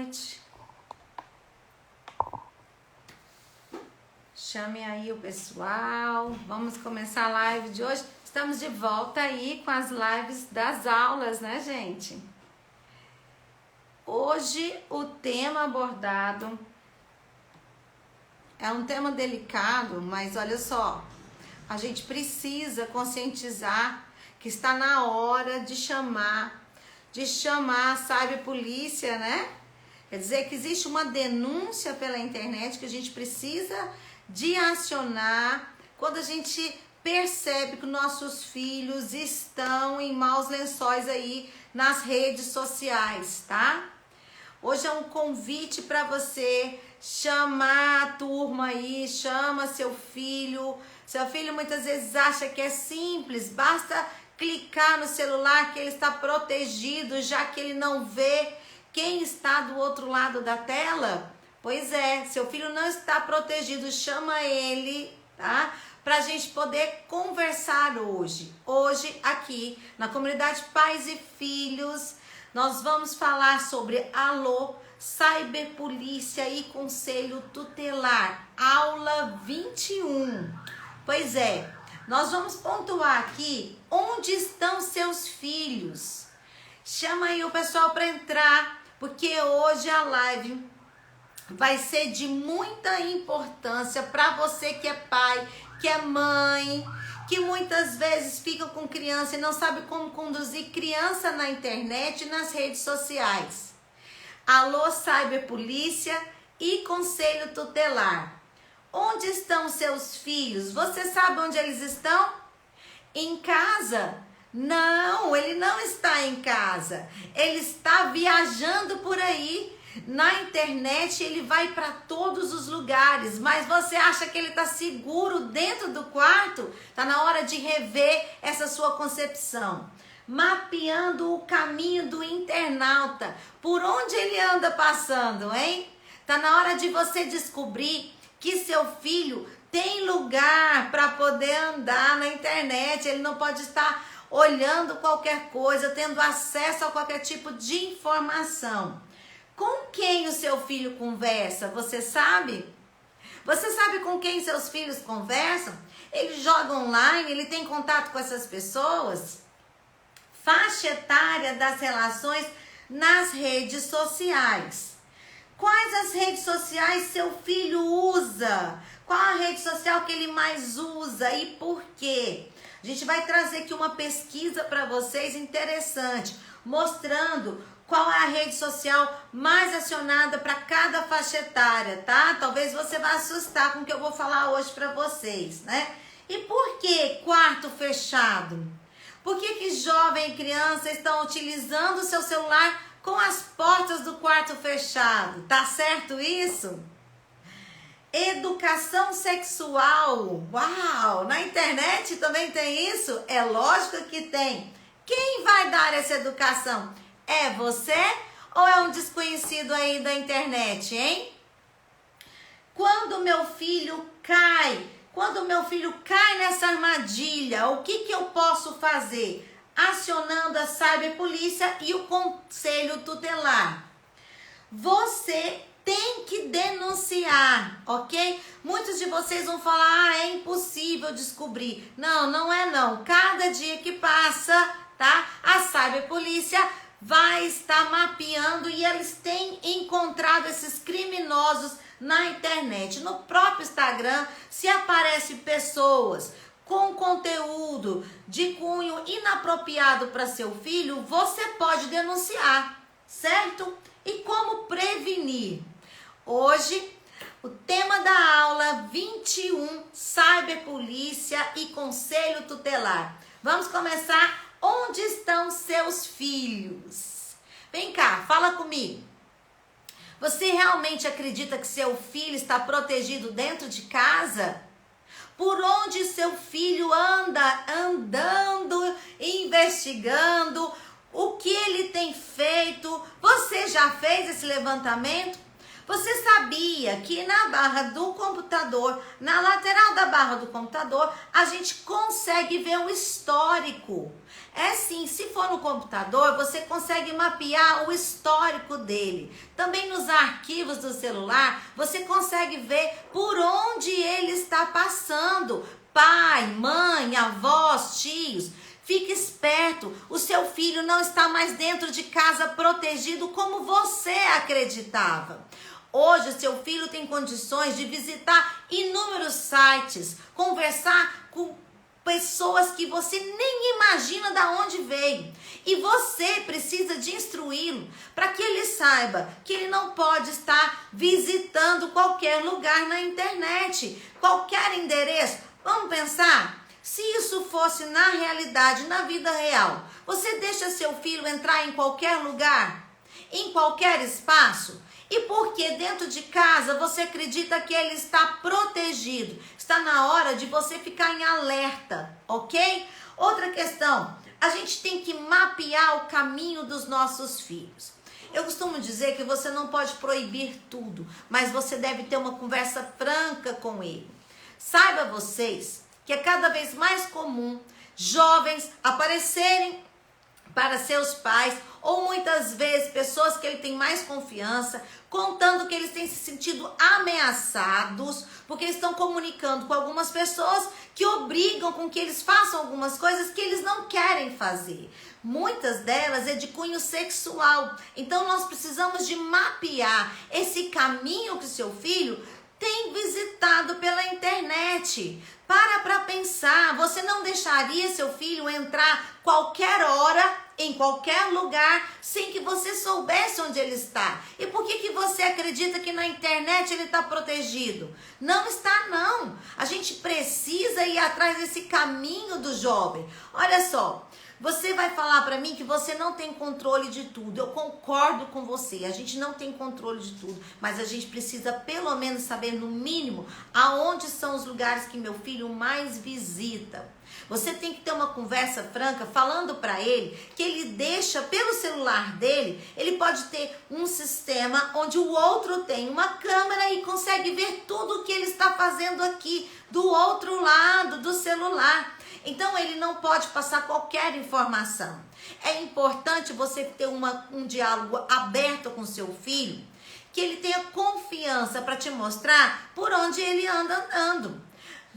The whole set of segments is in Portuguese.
noite. Chame aí o pessoal. Vamos começar a live de hoje. Estamos de volta aí com as lives das aulas, né, gente? Hoje o tema abordado é um tema delicado, mas olha só, a gente precisa conscientizar que está na hora de chamar a cyberpolícia, né? Quer dizer que existe uma denúncia pela internet que a gente precisa de acionar quando a gente percebe que nossos filhos estão em maus lençóis aí nas redes sociais, tá? Hoje é um convite para você chamar a turma aí, chama seu filho. Seu filho muitas vezes acha que é simples, basta clicar no celular que ele está protegido, já que ele não vê quem está do outro lado da tela. Pois é, seu filho não está protegido, chama ele, tá? Pra gente poder conversar hoje. Hoje aqui na comunidade Pais e Filhos, nós vamos falar sobre Alô, Cyberpolícia e Conselho Tutelar, aula 21. Pois é, nós vamos pontuar aqui onde estão seus filhos. Chama aí o pessoal para entrar, porque hoje a live vai ser de muita importância para você que é pai, que é mãe, que muitas vezes fica com criança e não sabe como conduzir criança na internet e nas redes sociais. Alô, Cyberpolícia e Conselho Tutelar. Onde estão seus filhos? Você sabe onde eles estão? Em casa? Não, ele não está em casa. Ele está viajando por aí. Na internet ele vai para todos os lugares, mas você acha que ele está seguro dentro do quarto? Está na hora de rever essa sua concepção. Mapeando o caminho do internauta. Por onde ele anda passando, hein? Está na hora de você descobrir que seu filho tem lugar para poder andar na internet. Ele não pode estar olhando qualquer coisa, tendo acesso a qualquer tipo de informação. Com quem o seu filho conversa? Você sabe? Você sabe com quem seus filhos conversam? Ele joga online, ele tem contato com essas pessoas? Faixa etária das relações nas redes sociais. Quais as redes sociais seu filho usa? Qual a rede social que ele mais usa e por quê? A gente vai trazer aqui uma pesquisa para vocês interessante, mostrando qual é a rede social mais acionada para cada faixa etária, tá? Talvez você vá assustar com o que eu vou falar hoje para vocês, né? E por que quarto fechado? Por que jovem e criança estão utilizando o seu celular com as portas do quarto fechado? Tá certo isso? Educação sexual. Uau! Na internet também tem isso? É lógico que tem. Quem vai dar essa educação? É você ou é um desconhecido aí da internet, hein? Quando meu filho cai nessa armadilha, o que eu posso fazer? Acionando a cyberpolícia e o conselho tutelar. Você tem que denunciar, ok? Muitos de vocês vão falar, é impossível descobrir. Não, não é não. Cada dia que passa, tá? A cyberpolícia vai estar mapeando e eles têm encontrado esses criminosos na internet. No próprio Instagram, se aparece pessoas com conteúdo de cunho inapropriado para seu filho, você pode denunciar, certo? E como prevenir? Hoje, o tema da aula 21, Cyberpolícia e Conselho Tutelar. Vamos começar. Onde estão seus filhos? Vem cá, fala comigo. Você realmente acredita que seu filho está protegido dentro de casa? Por onde seu filho anda andando, investigando? O que ele tem feito? Você já fez esse levantamento? Você sabia que na barra do computador, na lateral da barra do computador, a gente consegue ver o histórico? É sim, se for no computador, você consegue mapear o histórico dele. Também nos arquivos do celular, você consegue ver por onde ele está passando. Pai, mãe, avós, tios. Fique esperto, o seu filho não está mais dentro de casa protegido como você acreditava. Hoje, o seu filho tem condições de visitar inúmeros sites, conversar com pessoas que você nem imagina de onde veio. E você precisa de instruí-lo para que ele saiba que ele não pode estar visitando qualquer lugar na internet, qualquer endereço. Vamos pensar? Se isso fosse na realidade, na vida real, você deixa seu filho entrar em qualquer lugar, em qualquer espaço? E porque dentro de casa você acredita que ele está protegido? Está na hora de você ficar em alerta, ok? Outra questão, a gente tem que mapear o caminho dos nossos filhos. Eu costumo dizer que você não pode proibir tudo, mas você deve ter uma conversa franca com ele. Saiba vocês que é cada vez mais comum jovens aparecerem para seus pais, ou muitas vezes pessoas que ele tem mais confiança, contando que eles têm se sentido ameaçados, porque estão comunicando com algumas pessoas que obrigam com que eles façam algumas coisas que eles não querem fazer. Muitas delas é de cunho sexual. Então nós precisamos de mapear esse caminho que o seu filho tem visitado pela internet. Para pensar, você não deixaria seu filho entrar qualquer hora, em qualquer lugar, sem que você soubesse onde ele está? E por que você acredita que na internet ele está protegido? Não está, não. A gente precisa ir atrás desse caminho do jovem. Olha só. Você vai falar para mim que você não tem controle de tudo. Eu concordo com você. A gente não tem controle de tudo, mas a gente precisa pelo menos saber no mínimo aonde são os lugares que meu filho mais visita. Você tem que ter uma conversa franca falando para ele que ele deixa pelo celular dele, ele pode ter um sistema onde o outro tem uma câmera e consegue ver tudo o que ele está fazendo aqui do outro lado do celular. Então ele não pode passar qualquer informação. É importante você ter um diálogo aberto com seu filho, que ele tenha confiança para te mostrar por onde ele anda andando.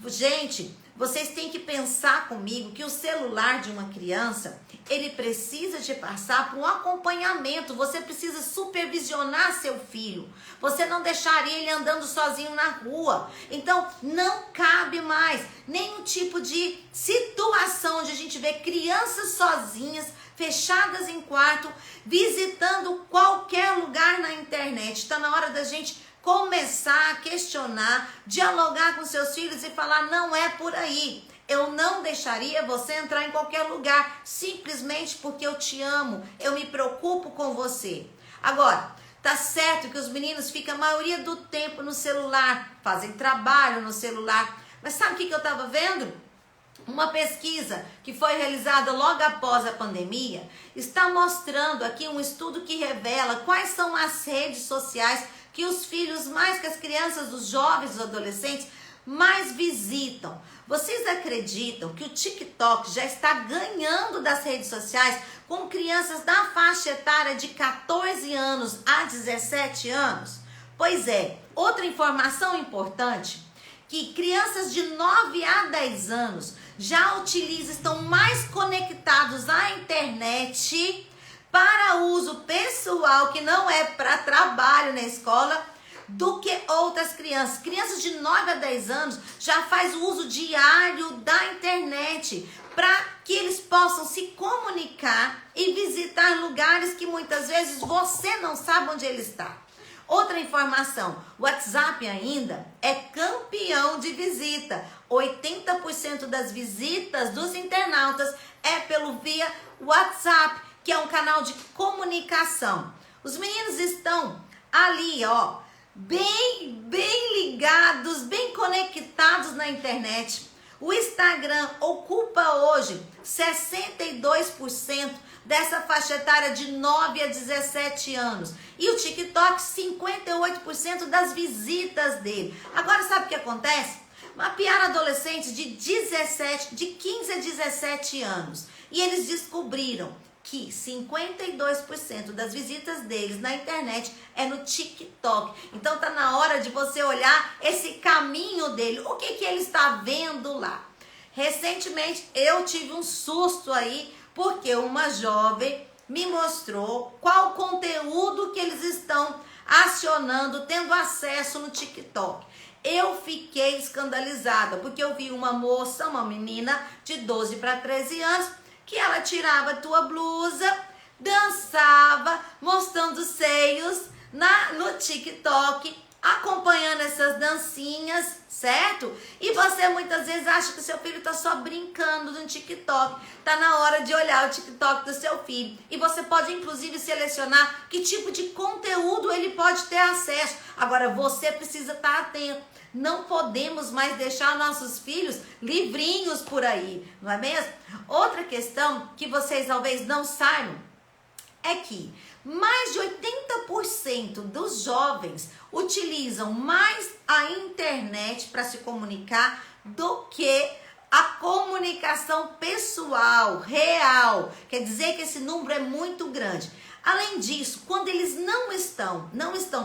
Gente, vocês têm que pensar comigo que o celular de uma criança, ele precisa de passar por um acompanhamento. Você precisa supervisionar seu filho. Você não deixaria ele andando sozinho na rua. Então, não cabe mais nenhum tipo de situação onde a gente vê crianças sozinhas, fechadas em quarto, visitando qualquer lugar na internet. Está na hora da gente começar a questionar, dialogar com seus filhos e falar: não é por aí. Eu não deixaria você entrar em qualquer lugar, simplesmente porque eu te amo, eu me preocupo com você. Agora, tá certo que os meninos ficam a maioria do tempo no celular, fazem trabalho no celular, mas sabe o que eu estava vendo? Uma pesquisa que foi realizada logo após a pandemia está mostrando aqui um estudo que revela quais são as redes sociais que os filhos, mais que as crianças, os jovens, os adolescentes, mais visitam. Vocês acreditam que o TikTok já está ganhando das redes sociais com crianças da faixa etária de 14 anos a 17 anos? Pois é, outra informação importante, que crianças de 9 a 10 anos já utilizam, estão mais conectados à internet para uso pessoal, que não é para trabalho na escola, do que outras crianças. Crianças de 9 a 10 anos já faz o uso diário da internet para que eles possam se comunicar e visitar lugares que muitas vezes você não sabe onde ele está. Outra informação, o WhatsApp ainda é campeão de visita. 80% das visitas dos internautas é pelo via WhatsApp, que é um canal de comunicação. Os meninos estão ali, ó, bem ligados, bem conectados na internet. O Instagram ocupa hoje 62% dessa faixa etária de 9 a 17 anos. E o TikTok, 58% das visitas dele. Agora, sabe o que acontece? Mapearam adolescentes de 15 a 17 anos. E eles descobriram que 52% das visitas deles na internet é no TikTok. Então tá na hora de você olhar esse caminho dele. O que que ele está vendo lá? Recentemente eu tive um susto aí, porque uma jovem me mostrou qual conteúdo que eles estão acionando, tendo acesso no TikTok. Eu fiquei escandalizada, porque eu vi uma moça, uma menina de 12 para 13 anos, que ela tirava a tua blusa, dançava, mostrando seios no TikTok, acompanhando essas dancinhas, certo? E você muitas vezes acha que o seu filho está só brincando no TikTok. Tá na hora de olhar o TikTok do seu filho. E você pode inclusive selecionar que tipo de conteúdo ele pode ter acesso. Agora você precisa estar atento. Não podemos mais deixar nossos filhos livrinhos por aí, não é mesmo? Outra questão que vocês talvez não saibam é que mais de 80% dos jovens utilizam mais a internet para se comunicar do que a comunicação pessoal, real. Quer dizer que esse número é muito grande. Além disso, quando eles não estão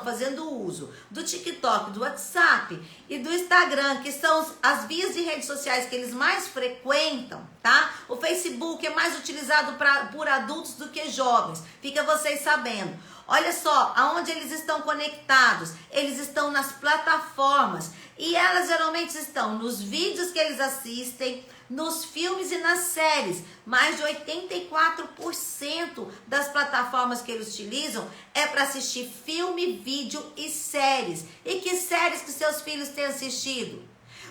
fazendo uso do TikTok, do WhatsApp e do Instagram, que são as vias de redes sociais que eles mais frequentam, tá? O Facebook é mais utilizado por adultos do que jovens, fica vocês sabendo. Olha só, aonde eles estão conectados? Eles estão nas plataformas e elas geralmente estão nos vídeos que eles assistem, nos filmes e nas séries. Mais de 84% das plataformas que eles utilizam é para assistir filme, vídeo e séries. E que séries que seus filhos têm assistido?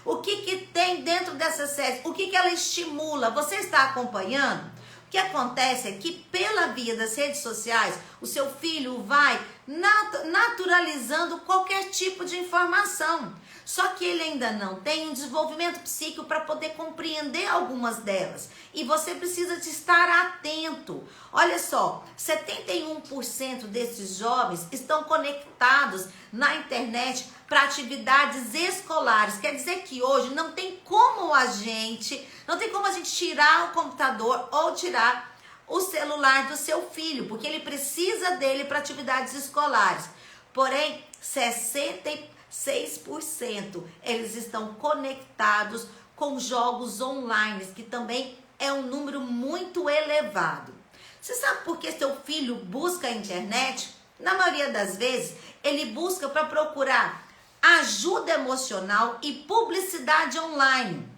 O que tem dentro dessas séries? O que ela estimula? Você está acompanhando? O que acontece é que pela via das redes sociais, o seu filho vai naturalizando qualquer tipo de informação. Só que ele ainda não tem um desenvolvimento psíquico para poder compreender algumas delas. E você precisa de estar atento. Olha só, 71% desses jovens estão conectados na internet para atividades escolares. Quer dizer que hoje não tem como a gente tirar o computador ou tirar o celular do seu filho, porque ele precisa dele para atividades escolares. Porém, 66% eles estão conectados com jogos online, que também é um número muito elevado. Você sabe por que seu filho busca a internet? Na maioria das vezes, ele busca para procurar ajuda emocional e publicidade online.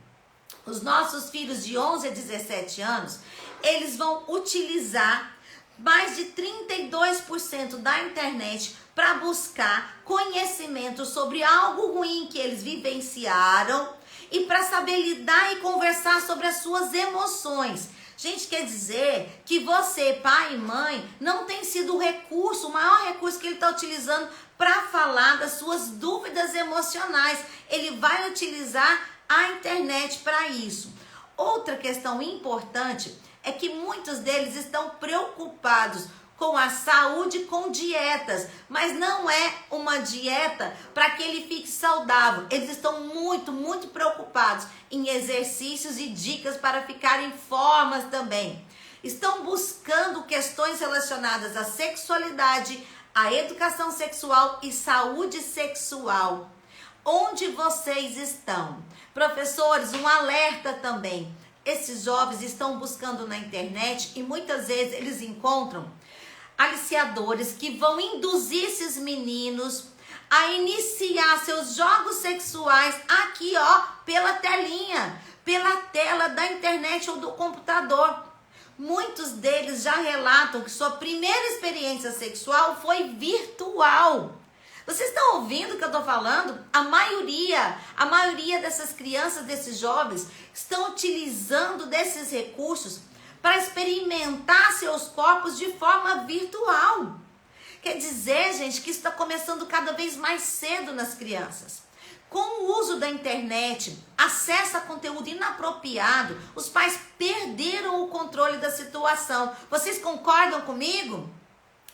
Os nossos filhos de 11 a 17 anos, eles vão utilizar mais de 32% da internet para buscar conhecimento sobre algo ruim que eles vivenciaram e para saber lidar e conversar sobre as suas emoções. Gente, quer dizer que você, pai e mãe, não tem sido o maior recurso que ele está utilizando para falar das suas dúvidas emocionais. Ele vai utilizar a internet para isso. Outra questão importante é que muitos deles estão preocupados com a saúde, com dietas, mas não é uma dieta para que ele fique saudável. Eles estão muito preocupados em exercícios e dicas para ficar em formas também. Estão buscando questões relacionadas à sexualidade, à educação sexual e saúde sexual. Onde vocês estão? Professores, um alerta também. Esses jovens estão buscando na internet e muitas vezes eles encontram aliciadores que vão induzir esses meninos a iniciar seus jogos sexuais aqui, ó, pela telinha, pela tela da internet ou do computador. Muitos deles já relatam que sua primeira experiência sexual foi virtual. Vocês estão ouvindo o que eu estou falando? A maioria dessas crianças, desses jovens, estão utilizando desses recursos para experimentar seus corpos de forma virtual. Quer dizer, gente, que isso está começando cada vez mais cedo nas crianças. Com o uso da internet, acesso a conteúdo inapropriado, os pais perderam o controle da situação. Vocês concordam comigo?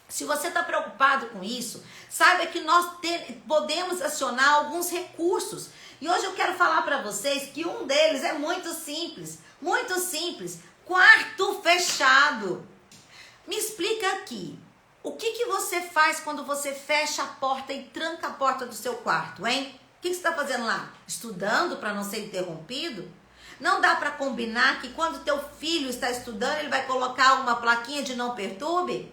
Se você está preocupado com isso, saiba que nós podemos acionar alguns recursos. E hoje eu quero falar para vocês que um deles é muito simples. Muito simples. Quarto fechado. Me explica aqui. O que você faz quando você fecha a porta e tranca a porta do seu quarto, hein? O que você está fazendo lá? Estudando para não ser interrompido? Não dá para combinar que quando teu filho está estudando, ele vai colocar uma plaquinha de não perturbe?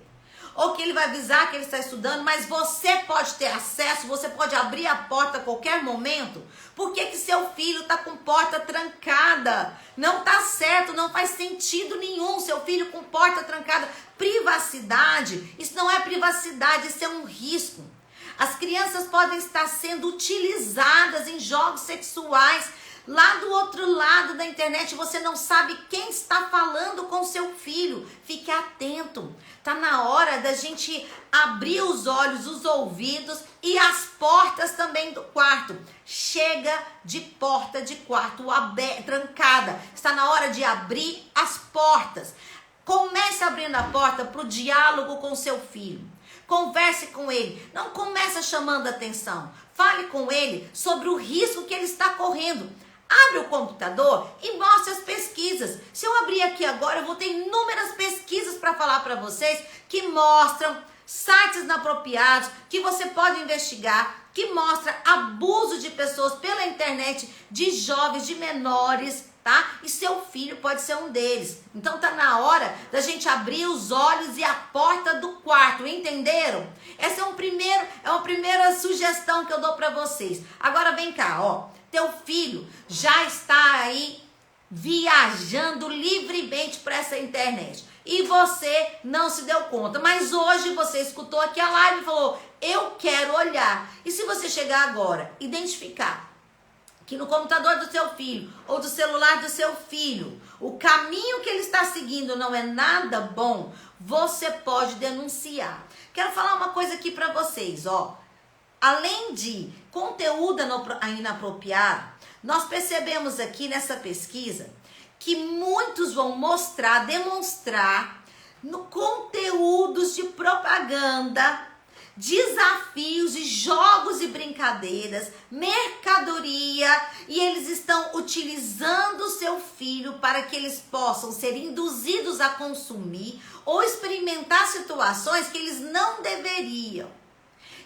Ou que ele vai avisar que ele está estudando, mas você pode ter acesso, você pode abrir a porta a qualquer momento? Por que seu filho está com porta trancada? Não está certo, não faz sentido nenhum, seu filho com porta trancada. Privacidade, isso não é privacidade, isso é um risco. As crianças podem estar sendo utilizadas em jogos sexuais. Lá do outro lado da internet, você não sabe quem está falando com seu filho. Fique atento. Tá na hora da gente abrir os olhos, os ouvidos e as portas também do quarto. Chega de porta de quarto trancada. Está na hora de abrir as portas. Comece abrindo a porta para o diálogo com seu filho. Converse com ele. Não comece chamando a atenção. Fale com ele sobre o risco que ele está correndo. Abre o computador e mostre as pesquisas. Se eu abrir aqui agora, eu vou ter inúmeras pesquisas para falar para vocês que mostram sites inapropriados, que você pode investigar, que mostra abuso de pessoas pela internet, de jovens, de menores, tá? E seu filho pode ser um deles. Então tá na hora da gente abrir os olhos e a porta do quarto, entenderam? Essa é uma primeira sugestão que eu dou para vocês. Agora vem cá, ó. Teu filho já está aí viajando livremente para essa internet e você não se deu conta, mas hoje você escutou aqui a live e falou, eu quero olhar. E se você chegar agora, identificar que no computador do seu filho ou do celular do seu filho, o caminho que ele está seguindo não é nada bom, você pode denunciar. Quero falar uma coisa aqui para vocês, ó. Além de conteúdo inapropriado, nós percebemos aqui nessa pesquisa que muitos vão demonstrar no conteúdos de propaganda, desafios e jogos e brincadeiras, mercadoria, e eles estão utilizando o seu filho para que eles possam ser induzidos a consumir ou experimentar situações que eles não deveriam.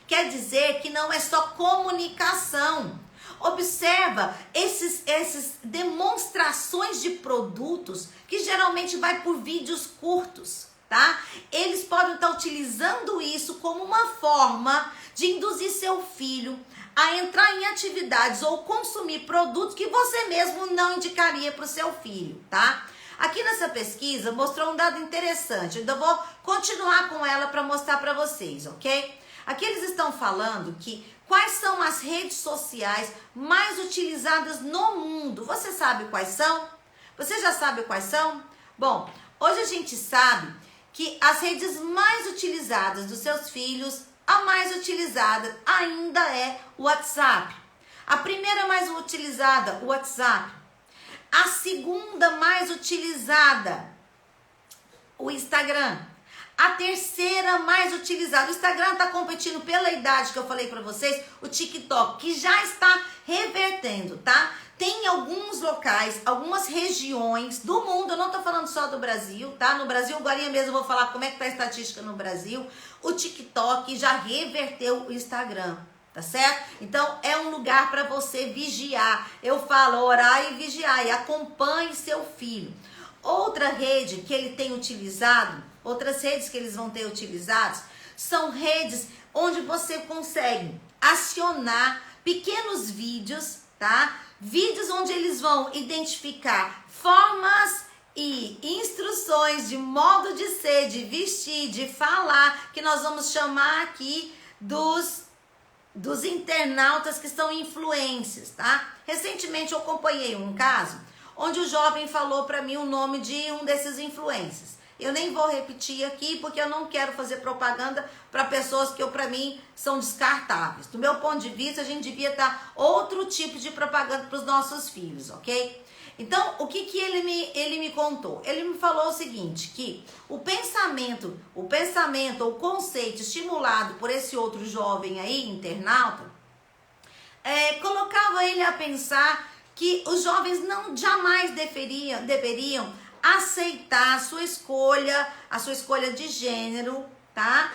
Quer dizer que não é só comunicação. Observa esses demonstrações de produtos que geralmente vai por vídeos curtos, tá? Eles podem estar utilizando isso como uma forma de induzir seu filho a entrar em atividades ou consumir produtos que você mesmo não indicaria para o seu filho, tá? Aqui nessa pesquisa mostrou um dado interessante. Ainda vou continuar com ela para mostrar para vocês, ok? Aqui eles estão falando que quais são as redes sociais mais utilizadas no mundo. Você sabe quais são? Você já sabe quais são? Bom, hoje a gente sabe que as redes mais utilizadas dos seus filhos, a mais utilizada ainda é o WhatsApp. A primeira mais utilizada, o WhatsApp. A segunda mais utilizada, o Instagram. A terceira mais utilizada, o Instagram está competindo pela idade que eu falei para vocês, o TikTok, que já está revertendo, tá? Tem alguns locais, algumas regiões do mundo, eu não tô falando só do Brasil, tá? No Brasil, agora mesmo eu vou falar como é que tá a estatística no Brasil. O TikTok já reverteu o Instagram, tá certo? Então, é um lugar para você vigiar. Eu falo orar e vigiar, e acompanhe seu filho. Outra rede que ele tem utilizado, outras redes que eles vão ter utilizados, são redes onde você consegue acionar pequenos vídeos, tá? Vídeos onde eles vão identificar formas e instruções de modo de ser, de vestir, de falar, que nós vamos chamar aqui dos internautas que são influencers, tá? Recentemente eu acompanhei um caso onde o jovem falou para mim o nome de um desses influencers. Eu nem vou repetir aqui porque eu não quero fazer propaganda para pessoas que para mim são descartáveis. Do meu ponto de vista, a gente devia dar outro tipo de propaganda para os nossos filhos, ok? Então, o que ele me contou? Ele me falou o seguinte, que o pensamento, o conceito estimulado por esse outro jovem aí, internauta, colocava ele a pensar que os jovens não jamais deveriam aceitar a sua escolha de gênero, tá?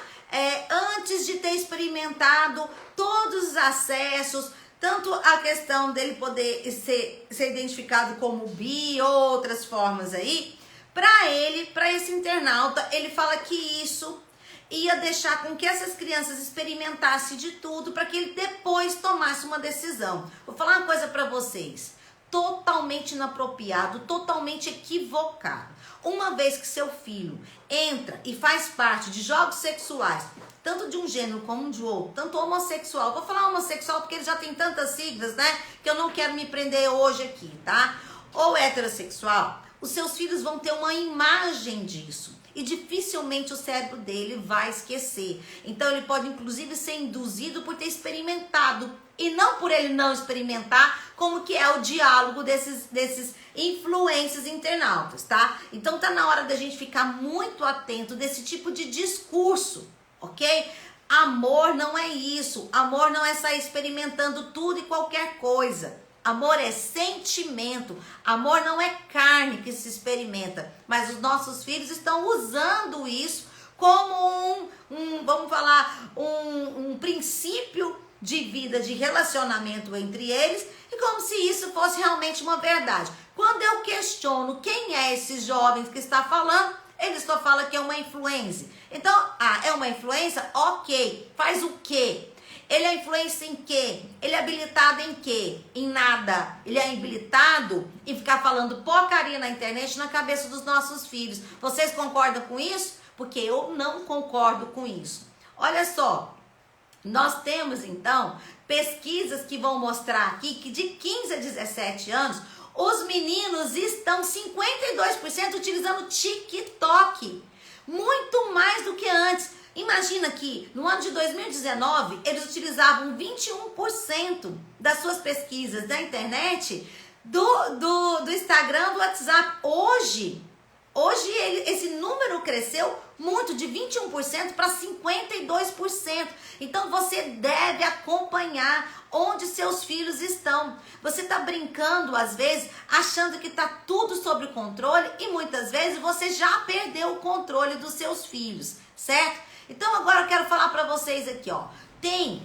Antes de ter experimentado todos os acessos, tanto a questão dele poder ser identificado como bi, outras formas aí, para esse internauta, ele fala que isso ia deixar com que essas crianças experimentassem de tudo para que ele depois tomasse uma decisão. Vou falar uma coisa para vocês, totalmente inapropriado, totalmente equivocado. Uma vez que seu filho entra e faz parte de jogos sexuais, tanto de um gênero como de outro, tanto homossexual, vou falar homossexual porque ele já tem tantas siglas, né, que eu não quero me prender hoje aqui, tá? Ou heterossexual, os seus filhos vão ter uma imagem disso. E dificilmente o cérebro dele vai esquecer. Então ele pode inclusive ser induzido por ter experimentado. E não por ele não experimentar, como que é o diálogo desses influencers internautas, tá? Então tá na hora da gente ficar muito atento desse tipo de discurso, ok? Amor não é isso. Amor não é sair experimentando tudo e qualquer coisa. Amor é sentimento, amor não é carne que se experimenta, mas os nossos filhos estão usando isso como um princípio de vida, de relacionamento entre eles, e como se isso fosse realmente uma verdade. Quando eu questiono quem é esse jovem que está falando, ele só fala que é uma influência. Então, é uma influência? Ok, faz o quê? Ele é influência em quê? Ele é habilitado em quê? Em nada. Ele é habilitado em ficar falando porcaria na internet na cabeça dos nossos filhos. Vocês concordam com isso? Porque eu não concordo com isso. Olha só, nós temos então pesquisas que vão mostrar aqui que de 15 a 17 anos, os meninos estão 52% utilizando TikTok. Muito mais do que antes. Imagina que no ano de 2019, eles utilizavam 21% das suas pesquisas da internet, do Instagram, do WhatsApp. Hoje esse número cresceu muito, de 21% para 52%. Então você deve acompanhar onde seus filhos estão. Você está brincando, às vezes, achando que está tudo sob controle, e muitas vezes você já perdeu o controle dos seus filhos, certo? Então agora eu quero falar para vocês aqui, ó. Tem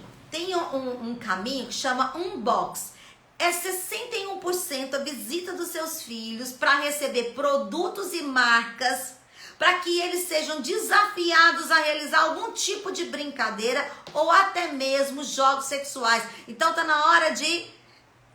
um caminho que chama Unbox. É 61% a visita dos seus filhos para receber produtos e marcas, para que eles sejam desafiados a realizar algum tipo de brincadeira ou até mesmo jogos sexuais. Então tá na hora de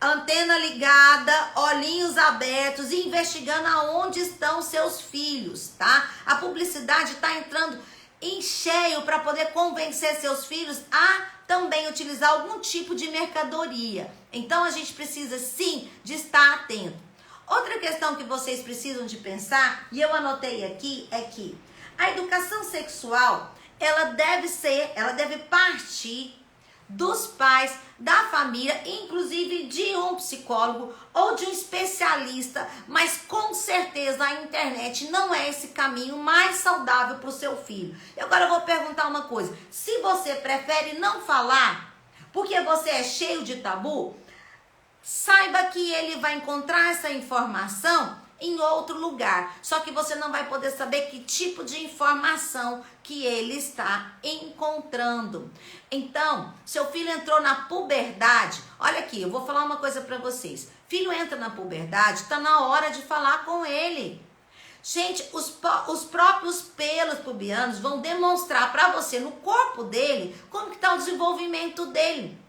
antena ligada, olhinhos abertos e investigando aonde estão seus filhos, tá? A publicidade tá entrando em cheio para poder convencer seus filhos a também utilizar algum tipo de mercadoria. Então a gente precisa sim de estar atento. Outra questão que vocês precisam de pensar, e eu anotei aqui, é que a educação sexual, ela deve partir dos pais, da família, inclusive de um psicólogo ou de um especialista, mas com certeza a internet não é esse caminho mais saudável para o seu filho. E agora eu vou perguntar uma coisa, se você prefere não falar, porque você é cheio de tabu, saiba que ele vai encontrar essa informação em outro lugar, só que você não vai poder saber que tipo de informação que ele está encontrando. Então, seu filho entrou na puberdade, olha aqui, eu vou falar uma coisa para vocês, filho entra na puberdade, está na hora de falar com ele. Gente, os próprios pelos pubianos vão demonstrar para você no corpo dele como que está o desenvolvimento dele.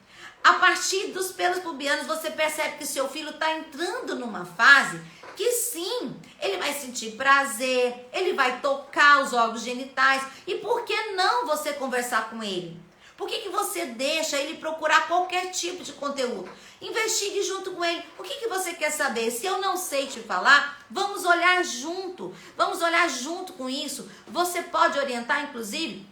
A partir dos pelos pubianos você percebe que seu filho está entrando numa fase que sim, ele vai sentir prazer, ele vai tocar os órgãos genitais. E por que não você conversar com ele? Por que você deixa ele procurar qualquer tipo de conteúdo? Investigue junto com ele. O que você quer saber? Se eu não sei te falar, vamos olhar junto. Vamos olhar junto com isso. Você pode orientar, inclusive,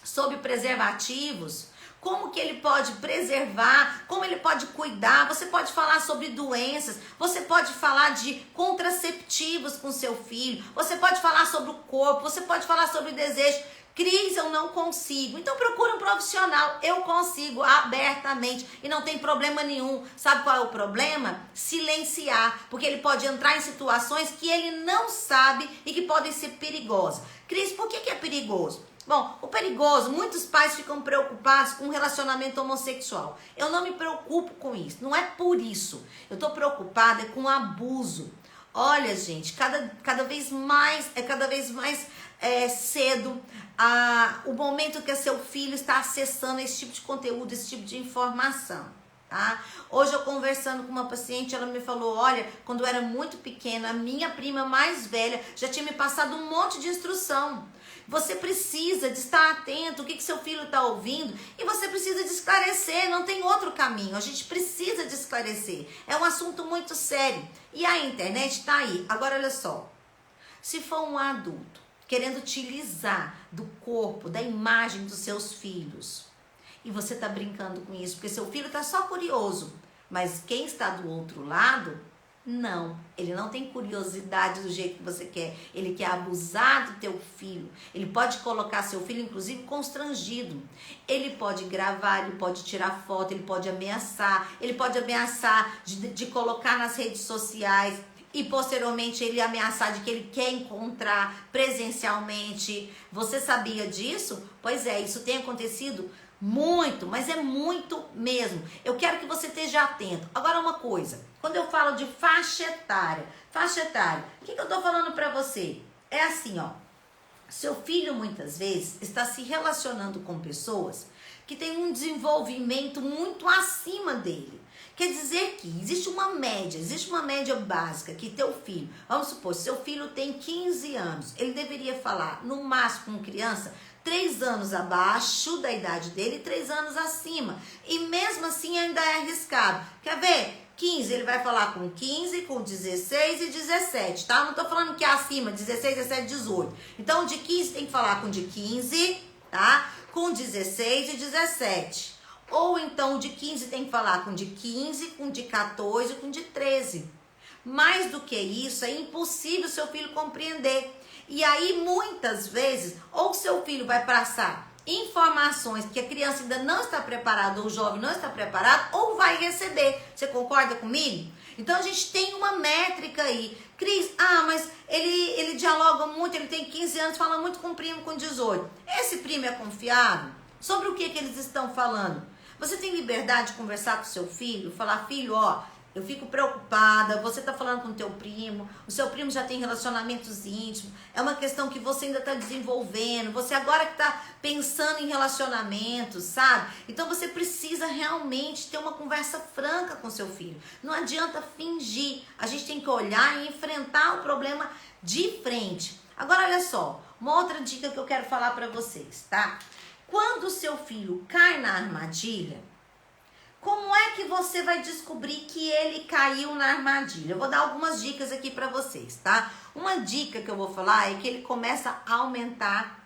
sobre preservativos. Como que ele pode preservar, como ele pode cuidar, você pode falar sobre doenças, você pode falar de contraceptivos com seu filho, você pode falar sobre o corpo, você pode falar sobre desejo. Cris, eu não consigo. Então procura um profissional. Eu consigo abertamente e não tem problema nenhum. Sabe qual é o problema? Silenciar, porque ele pode entrar em situações que ele não sabe e que podem ser perigosas. Cris, por que é perigoso? Bom, o perigoso, muitos pais ficam preocupados com o relacionamento homossexual. Eu não me preocupo com isso, não é por isso. Eu estou preocupada com o abuso. Olha, gente, cada vez mais cedo o momento que seu filho está acessando esse tipo de conteúdo, esse tipo de informação. Tá? Hoje eu conversando com uma paciente, ela me falou, olha, quando eu era muito pequena, a minha prima mais velha já tinha me passado um monte de instrução. Você precisa de estar atento, o que seu filho está ouvindo, e você precisa de esclarecer, não tem outro caminho, a gente precisa de esclarecer. É um assunto muito sério. E a internet está aí. Agora olha só, se for um adulto querendo utilizar do corpo, da imagem dos seus filhos, e você está brincando com isso, porque seu filho está só curioso, mas quem está do outro lado, não. Ele não tem curiosidade do jeito que você quer. Ele quer abusar do teu filho. Ele pode colocar seu filho, inclusive, constrangido. Ele pode gravar, ele pode tirar foto, ele pode ameaçar. Ele pode ameaçar de colocar nas redes sociais. E posteriormente ele ameaçar de que ele quer encontrar presencialmente. Você sabia disso? Pois é, isso tem acontecido muito, mas é muito mesmo. Eu quero que você esteja atento. Agora uma coisa, quando eu falo de faixa etária, o que eu tô falando pra você? É assim, ó, seu filho muitas vezes está se relacionando com pessoas que têm um desenvolvimento muito acima dele. Quer dizer que existe uma média básica que teu filho, vamos supor, seu filho tem 15 anos, ele deveria falar no máximo com criança 3 anos abaixo da idade dele e 3 anos acima. E mesmo assim ainda é arriscado. Quer ver? 15, ele vai falar com 15, com 16 e 17, tá? Não tô falando que é acima, 16, 17, 18. Então, de 15 tem que falar com de 15, tá? Com 16 e 17. Ou então, de 15 tem que falar com de 15, com de 14 e com de 13. Mais do que isso, é impossível seu filho compreender. E aí, muitas vezes, ou seu filho vai passar informações que a criança ainda não está preparada, ou o jovem não está preparado, ou vai receber. Você concorda comigo? Então, a gente tem uma métrica aí. Cris, mas ele dialoga muito, ele tem 15 anos, fala muito com o primo com 18. Esse primo é confiável? Sobre o que eles estão falando? Você tem liberdade de conversar com seu filho? Falar, filho, ó, eu fico preocupada, você tá falando com o teu primo, o seu primo já tem relacionamentos íntimos, é uma questão que você ainda tá desenvolvendo, você agora que tá pensando em relacionamentos, sabe? Então você precisa realmente ter uma conversa franca com seu filho. Não adianta fingir, a gente tem que olhar e enfrentar o problema de frente. Agora olha só, uma outra dica que eu quero falar pra vocês, tá? Quando o seu filho cai na armadilha, como é que você vai descobrir que ele caiu na armadilha? Eu vou dar algumas dicas aqui para vocês, tá? Uma dica que eu vou falar é que ele começa a aumentar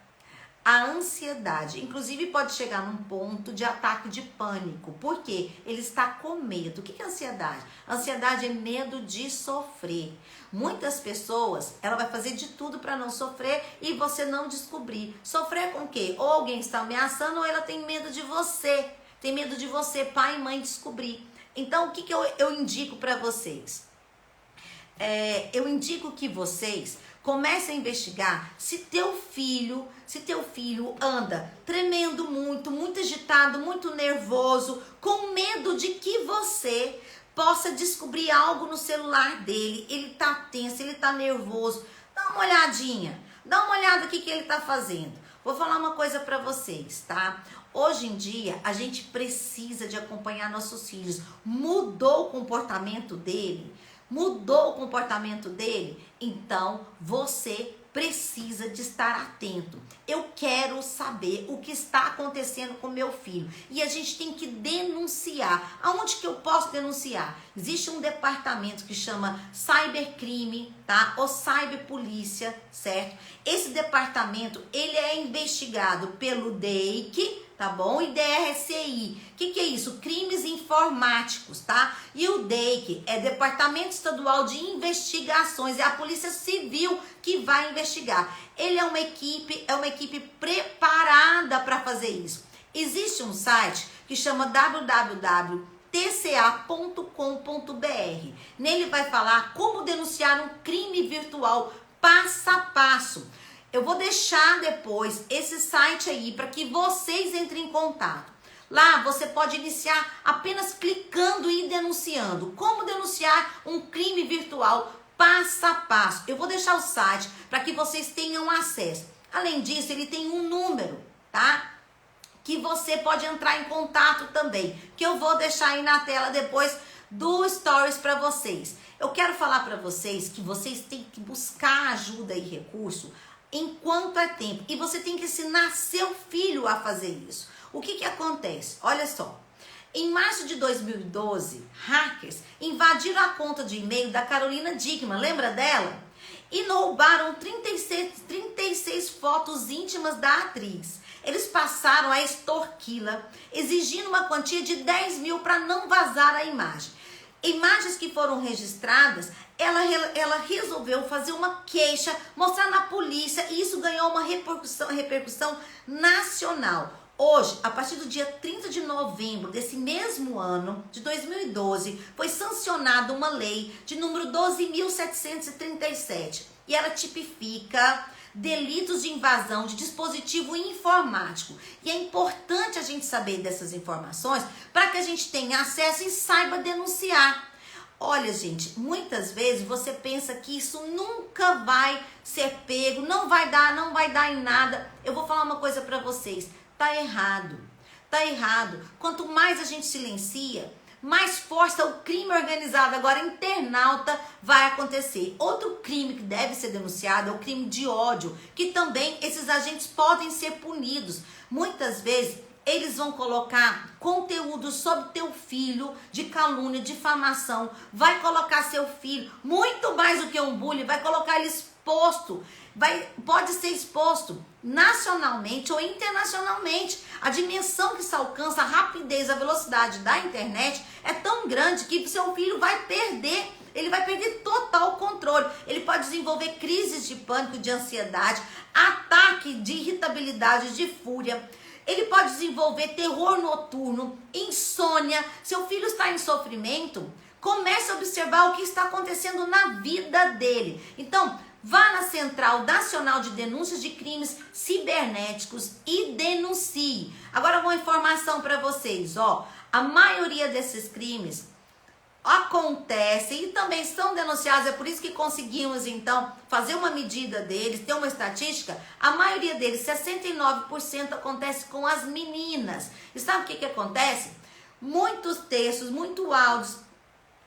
a ansiedade. Inclusive pode chegar num ponto de ataque de pânico. Por quê? Ele está com medo. O que é ansiedade? Ansiedade é medo de sofrer. Muitas pessoas, ela vai fazer de tudo para não sofrer e você não descobrir. Sofrer com o quê? Ou alguém está ameaçando ou ela tem medo de você. Tem medo de você, pai e mãe, descobrir. Então, o que eu indico para vocês? Eu indico que vocês comecem a investigar se teu filho anda tremendo muito agitado, muito nervoso, com medo de que você possa descobrir algo no celular dele. Ele tá tenso, ele tá nervoso. Dá uma olhadinha, dá uma olhada no que ele tá fazendo. Vou falar uma coisa para vocês, tá? Hoje em dia, a gente precisa de acompanhar nossos filhos. Mudou o comportamento dele? Então você precisa de estar atento. Eu quero saber o que está acontecendo com meu filho. E a gente tem que denunciar. Aonde que eu posso denunciar? Existe um departamento que chama Cybercrime, tá? Ou Cyberpolícia, certo? Esse departamento, ele é investigado pelo DEIC, tá bom? E DRCI. O que é isso? Crimes informáticos, tá? E o DEIC é Departamento Estadual de Investigações, é a Polícia Civil que vai investigar. Ele é uma equipe preparada para fazer isso. Existe um site que chama www.tca.com.br. Nele vai falar como denunciar um crime virtual passo a passo. Eu vou deixar depois esse site aí para que vocês entrem em contato. Lá você pode iniciar apenas clicando e denunciando. Como denunciar um crime virtual passo a passo. Eu vou deixar o site para que vocês tenham acesso. Além disso, ele tem um número, tá? Que você pode entrar em contato também, que eu vou deixar aí na tela depois do Stories para vocês. Eu quero falar para vocês que vocês têm que buscar ajuda e recurso enquanto é tempo. E você tem que ensinar seu filho a fazer isso. O que acontece? Olha só. Em março de 2012, hackers invadiram a conta de e-mail da Carolina Dickman, lembra dela? E roubaram 36 fotos íntimas da atriz. Eles passaram a extorquí-la, exigindo uma quantia de 10 mil para não vazar a imagem. Imagens que foram registradas, ela resolveu fazer uma queixa, mostrar na polícia, e isso ganhou uma repercussão nacional. Hoje, a partir do dia 30 de novembro desse mesmo ano, de 2012, foi sancionada uma lei de número 12.737. E ela tipifica delitos de invasão de dispositivo informático. E é importante a gente saber dessas informações para que a gente tenha acesso e saiba denunciar. Olha, gente, muitas vezes você pensa que isso nunca vai ser pego, não vai dar em nada. Eu vou falar uma coisa para vocês. Tá errado, tá errado. Quanto mais a gente silencia, mais força o crime organizado, agora internauta, vai acontecer. Outro crime que deve ser denunciado é o crime de ódio, que também esses agentes podem ser punidos. Muitas vezes eles vão colocar conteúdo sobre teu filho, de calúnia, difamação, vai colocar seu filho, muito mais do que um bullying, vai colocar ele exposto, pode ser exposto nacionalmente ou internacionalmente. A dimensão que se alcança, a rapidez, a velocidade da internet é tão grande que seu filho vai perder, ele vai perder total controle. Ele pode desenvolver crises de pânico, de ansiedade, ataque de irritabilidade, de fúria. Ele pode desenvolver terror noturno, insônia. Seu filho está em sofrimento, comece a observar o que está acontecendo na vida dele. Então, vá na Central Nacional de Denúncias de Crimes Cibernéticos e denuncie. Agora uma informação para vocês, ó. A maioria desses crimes acontecem e também são denunciados, é por isso que conseguimos então fazer uma medida deles, ter uma estatística. A maioria deles, 69%, acontece com as meninas. E sabe o que acontece? Muitos textos, muito áudios,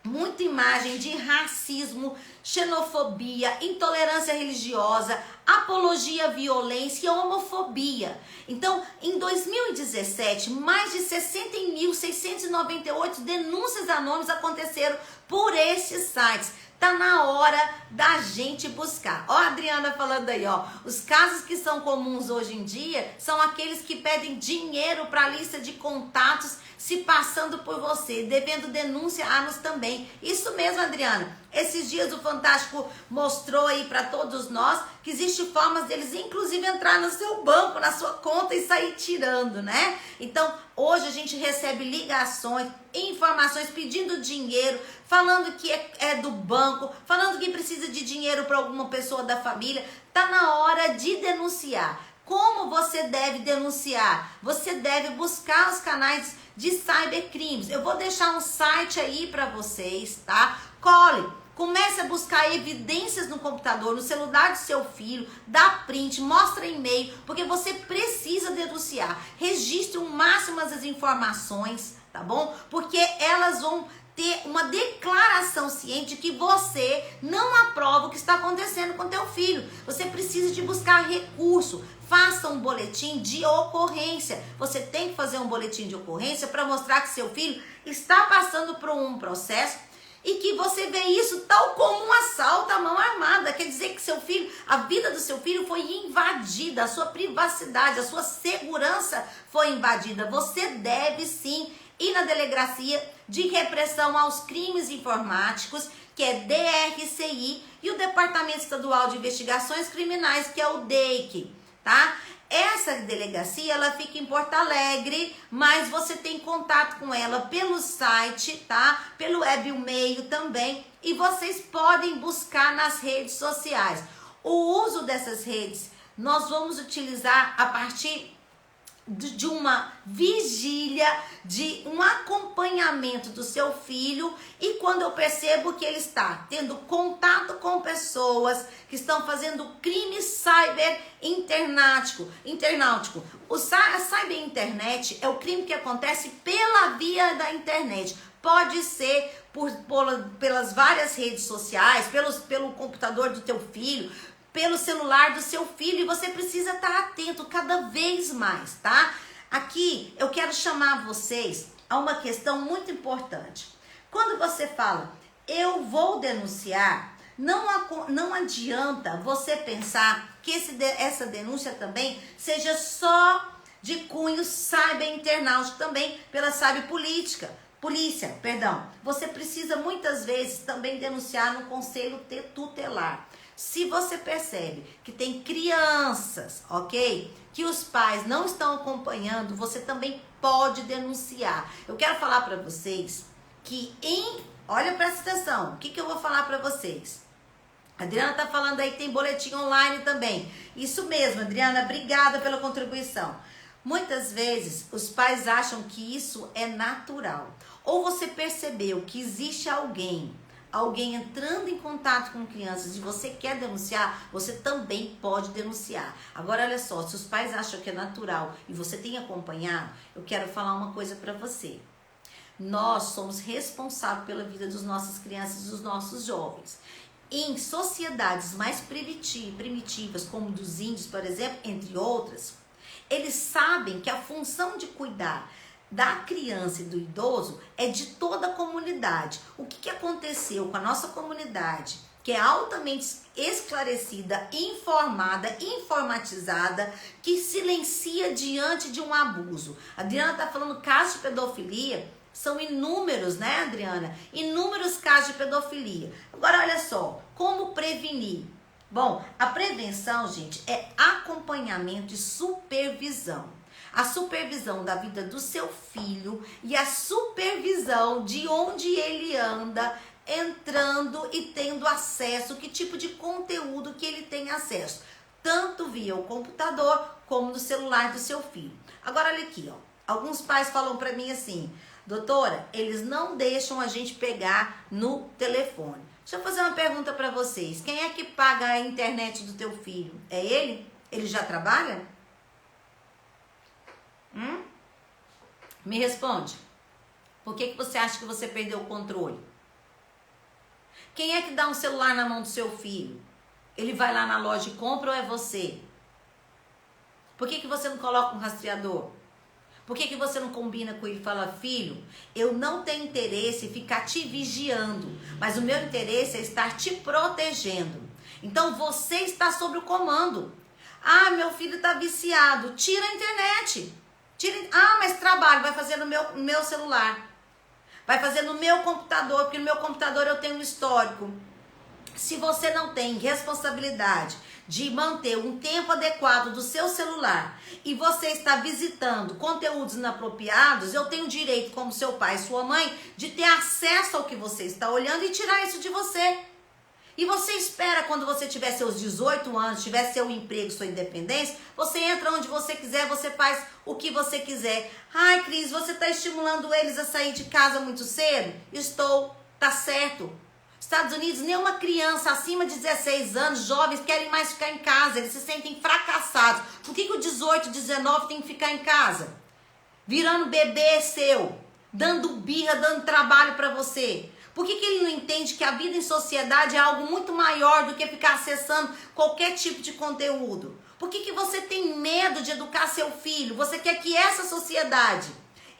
muita imagem de racismo, xenofobia, intolerância religiosa, apologia à violência e homofobia. Então, em 2017, mais de 60.698 denúncias anônimas aconteceram por esses sites. Tá na hora da gente buscar. Ó, a Adriana falando aí, ó. Os casos que são comuns hoje em dia são aqueles que pedem dinheiro para a lista de contatos se passando por você, devendo denúncia a nos também. Isso mesmo, Adriana. Esses dias o Fantástico mostrou aí para todos nós que existe formas deles inclusive entrar no seu banco, na sua conta e sair tirando, né? Então, hoje a gente recebe ligações, informações pedindo dinheiro, falando que é do banco, falando que precisa de dinheiro para alguma pessoa da família. Tá na hora de denunciar. Como você deve denunciar? Você deve buscar os canais de cybercrimes. Eu vou deixar um site aí para vocês, tá? Cole Comece a buscar evidências no computador, no celular do seu filho, dá print, mostra e-mail, porque você precisa denunciar. Registre o máximo as informações, tá bom? Porque elas vão ter uma declaração ciente que você não aprova o que está acontecendo com teu filho. Você precisa de buscar recurso. Faça um boletim de ocorrência. Você tem que fazer um boletim de ocorrência para mostrar que seu filho está passando por um processo e que você vê isso tal como um assalto à mão armada. Quer dizer que seu filho, a vida do seu filho foi invadida, a sua privacidade, a sua segurança foi invadida. Você deve sim ir na Delegacia de Repressão aos Crimes Informáticos, que é DRCI, e o Departamento Estadual de Investigações Criminais, que é o DEIC, tá? Essa delegacia, ela fica em Porto Alegre, mas você tem contato com ela pelo site, tá? Pelo web e-mail também, e vocês podem buscar nas redes sociais. O uso dessas redes, nós vamos utilizar a partir de uma vigília, de um acompanhamento do seu filho, e quando eu percebo que ele está tendo contato com pessoas que estão fazendo crime cyber internautico. A cyber internet é o crime que acontece pela via da internet. Pode ser pelas várias redes sociais, pelo computador do teu filho, pelo celular do seu filho, e você precisa estar atento cada vez mais, tá? Aqui eu quero chamar vocês a uma questão muito importante. Quando você fala, eu vou denunciar, não adianta você pensar que essa denúncia também seja só de cunho cyber internautico, também pela polícia. Você precisa muitas vezes também denunciar no conselho tutelar. Se você percebe que tem crianças, ok? Que os pais não estão acompanhando, você também pode denunciar. Eu quero falar para vocês que olha, presta atenção, o que eu vou falar para vocês? A Adriana tá falando aí que tem boletim online também. Isso mesmo, Adriana, obrigada pela contribuição. Muitas vezes os pais acham que isso é natural. Ou você percebeu que existe alguém entrando em contato com crianças e você quer denunciar, você também pode denunciar. Agora, olha só, se os pais acham que é natural e você tem acompanhado, eu quero falar uma coisa para você. Nós somos responsáveis pela vida das nossas crianças e dos nossos jovens. Em sociedades mais primitivas, como dos índios, por exemplo, entre outras, eles sabem que a função de cuidar da criança e do idoso é de toda a comunidade. O que aconteceu com a nossa comunidade, que é altamente esclarecida, informada, informatizada, que silencia diante de um abuso? A Adriana está falando casos de pedofilia, são inúmeros, né, Adriana? Inúmeros casos de pedofilia. Agora, olha só, como prevenir? Bom, a prevenção, gente, é acompanhamento e supervisão. A supervisão da vida do seu filho e a supervisão de onde ele anda, entrando e tendo acesso, que tipo de conteúdo que ele tem acesso, tanto via o computador como no celular do seu filho. Agora, olha aqui, ó. Alguns pais falam pra mim assim, doutora, eles não deixam a gente pegar no telefone. Deixa eu fazer uma pergunta pra vocês. Quem é que paga a internet do teu filho? É ele? Ele já trabalha? Me responde. Por que você acha que você perdeu o controle? Quem é que dá um celular na mão do seu filho? Ele vai lá na loja e compra ou é você? Por que você não coloca um rastreador? Por que você não combina com ele e fala, filho, eu não tenho interesse em ficar te vigiando, mas o meu interesse é estar te protegendo. Então você está sob o comando. Ah, meu filho está viciado, tira a internet. Mas trabalho, vai fazer no meu celular. Vai fazer no meu computador, porque no meu computador eu tenho um histórico. Se você não tem responsabilidade de manter um tempo adequado do seu celular e você está visitando conteúdos inapropriados, eu tenho direito, como seu pai e sua mãe, de ter acesso ao que você está olhando e tirar isso de você. E você espera, quando você tiver seus 18 anos, tiver seu emprego, sua independência, você entra onde você quiser, você faz o que você quiser. Ai, Cris, você está estimulando eles a sair de casa muito cedo? Estou, tá certo. Estados Unidos, nenhuma criança acima de 16 anos, jovens, querem mais ficar em casa. Eles se sentem fracassados. Por que o 18, 19 tem que ficar em casa? Virando bebê seu, dando birra, dando trabalho para você. Por que ele não entende que a vida em sociedade é algo muito maior do que ficar acessando qualquer tipo de conteúdo? Por que você tem medo de educar seu filho? Você quer que essa sociedade